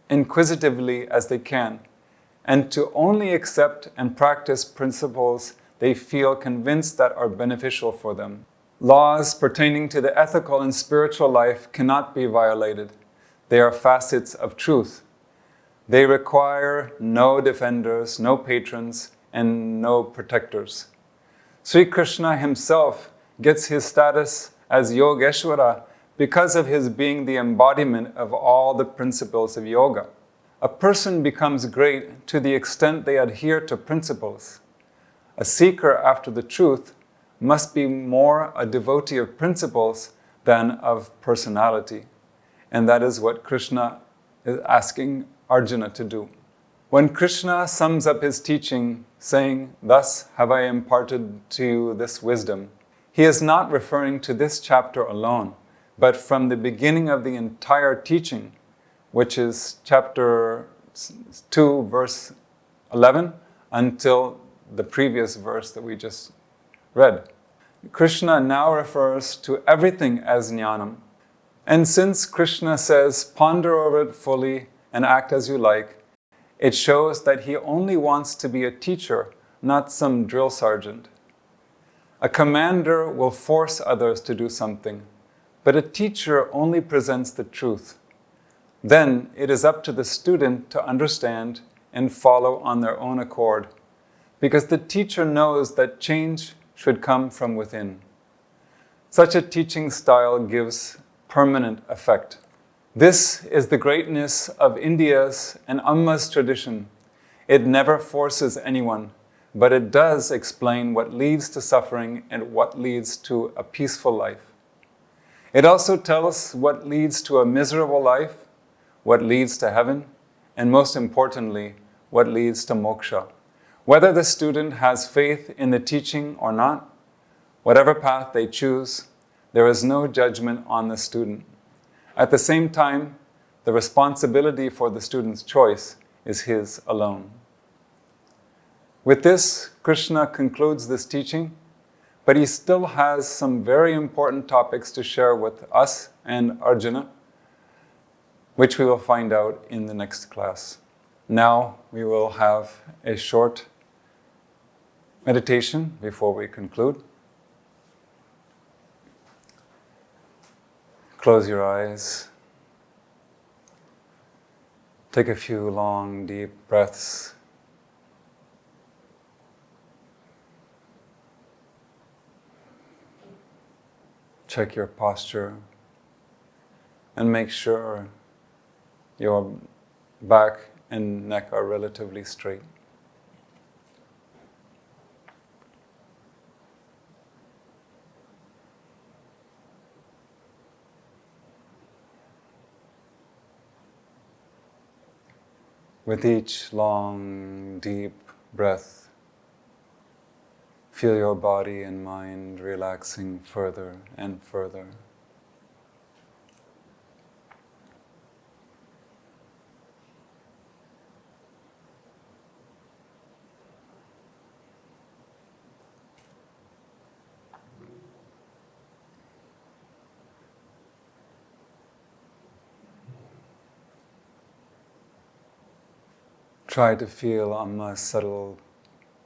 inquisitively as they can, and to only accept and practice principles they feel convinced that are beneficial for them. Laws pertaining to the ethical and spiritual life cannot be violated. They are facets of truth. They require no defenders, no patrons, and no protectors. Sri Krishna himself gets his status as Yogeshwara because of his being the embodiment of all the principles of yoga. A person becomes great to the extent they adhere to principles. A seeker after the truth must be more a devotee of principles than of personality. And that is what Krishna is asking Arjuna to do. When Krishna sums up his teaching, saying, "Thus have I imparted to you this wisdom," he is not referring to this chapter alone, but from the beginning of the entire teaching, which is chapter 2, verse 11, until the previous verse that we just read. Krishna now refers to everything as jnanam. And since Krishna says, "Ponder over it fully and act as you like," it shows that he only wants to be a teacher, not some drill sergeant. A commander will force others to do something, but a teacher only presents the truth. Then it is up to the student to understand and follow on their own accord, because the teacher knows that change should come from within. Such a teaching style gives permanent effect. This is the greatness of India's and Amma's tradition. It never forces anyone, but it does explain what leads to suffering and what leads to a peaceful life. It also tells what leads to a miserable life, what leads to heaven, and most importantly, what leads to moksha. Whether the student has faith in the teaching or not, whatever path they choose, there is no judgment on the student. At the same time, the responsibility for the student's choice is his alone. With this, Krishna concludes this teaching, but he still has some very important topics to share with us and Arjuna, which we will find out in the next class. Now we will have a short meditation before we conclude. Close your eyes. Take a few long, deep breaths. Check your posture and make sure your back and neck are relatively straight. With each long, deep breath, feel your body and mind relaxing further and further. Try to feel Amma's subtle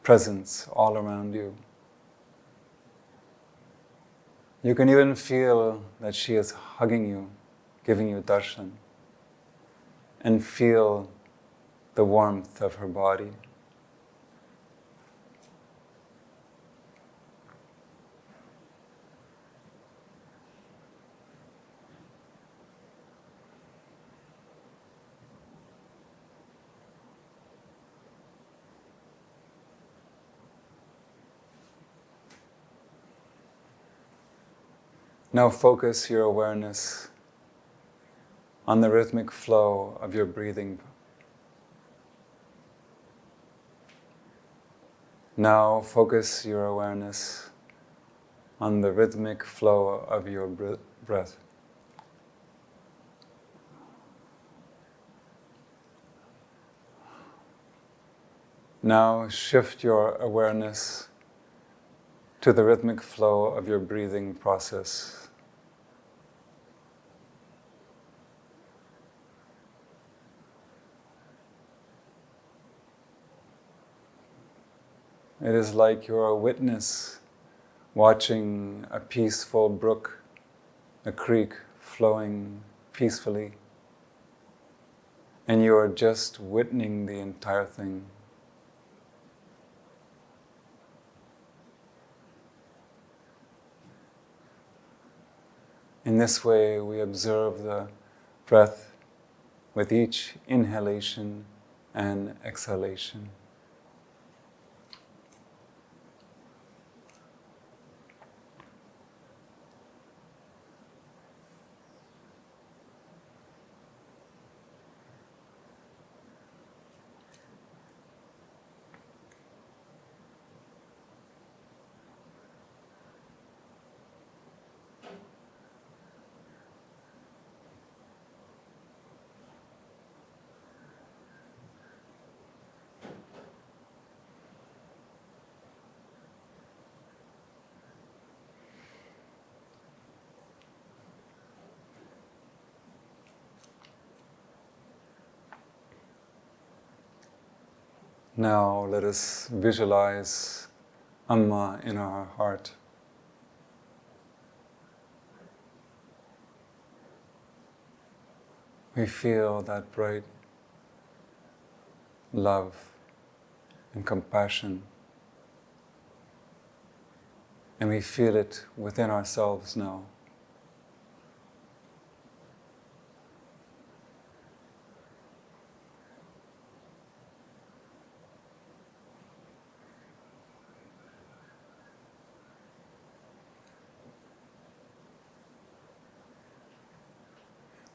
presence all around you. You can even feel that she is hugging you, giving you darshan, and feel the warmth of her body. Now focus your awareness on the rhythmic flow of your breathing. Now focus your awareness on the rhythmic flow of your breath. Now shift your awareness to the rhythmic flow of your breathing process. It is like you're a witness watching a peaceful brook, a creek flowing peacefully, and you are just witnessing the entire thing. In this way, we observe the breath with each inhalation and exhalation. Now let us visualize Amma in our heart. We feel that bright love and compassion, and we feel it within ourselves now.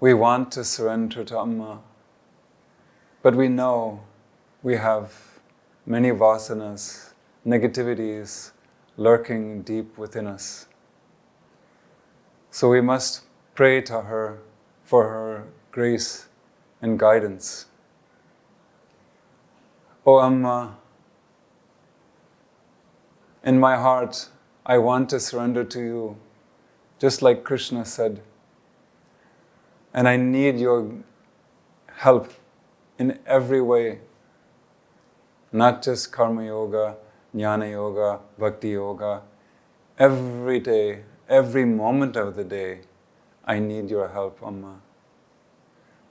We want to surrender to Amma, but we know we have many vasanas, negativities lurking deep within us. So we must pray to her for her grace and guidance. O Amma, in my heart, I want to surrender to you, just like Krishna said. And I need your help in every way, not just karma yoga, jnana yoga, bhakti yoga. Every day, every moment of the day, I need your help, Amma.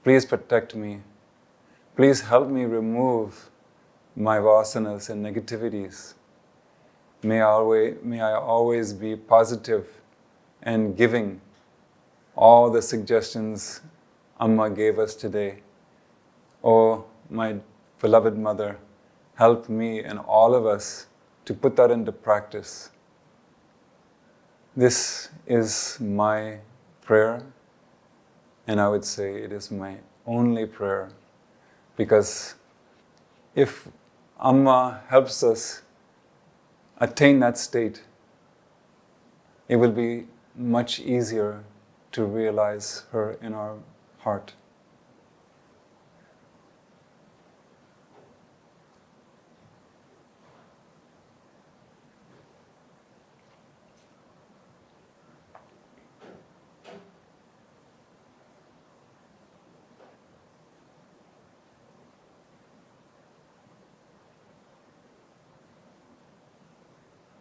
Please protect me. Please help me remove my vasanas and negativities. May I always be positive and giving. All the suggestions Amma gave us today. Oh, my beloved mother, help me and all of us to put that into practice. This is my prayer, and I would say it is my only prayer, because if Amma helps us attain that state, it will be much easier to realize her in our heart.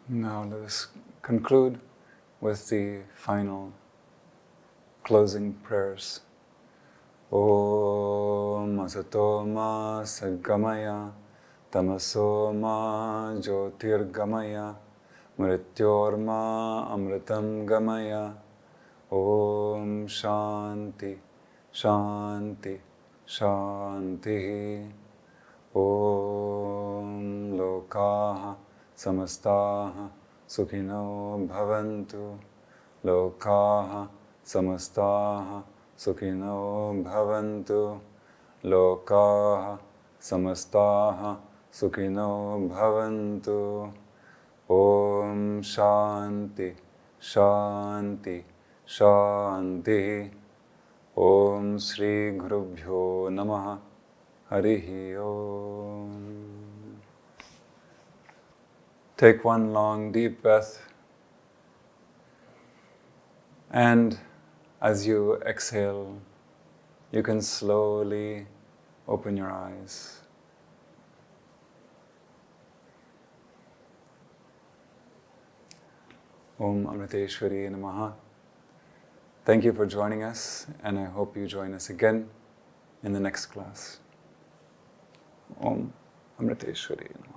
Now let us conclude with the final closing prayers. Om Asato Ma Sadgamaya Tamaso Ma Jyotirgamaya Mrityorma Amritam Gamaya. Om Shanti Shanti Shanti. Om Lokaha Samastaha Sukhino Bhavantu. Lokaha Samastaha Sukhino Bhavantu. Lokaha Samastaha Sukhino Bhavantu. Om Shanti Shanti Shanti. Om Shri Gurubhyo Namaha. Harihi Om. Take one long deep breath, and as you exhale, you can slowly open your eyes. Om Amriteshwari Namaha. Thank you for joining us, and I hope you join us again in the next class. Om Amriteshwari Namaha.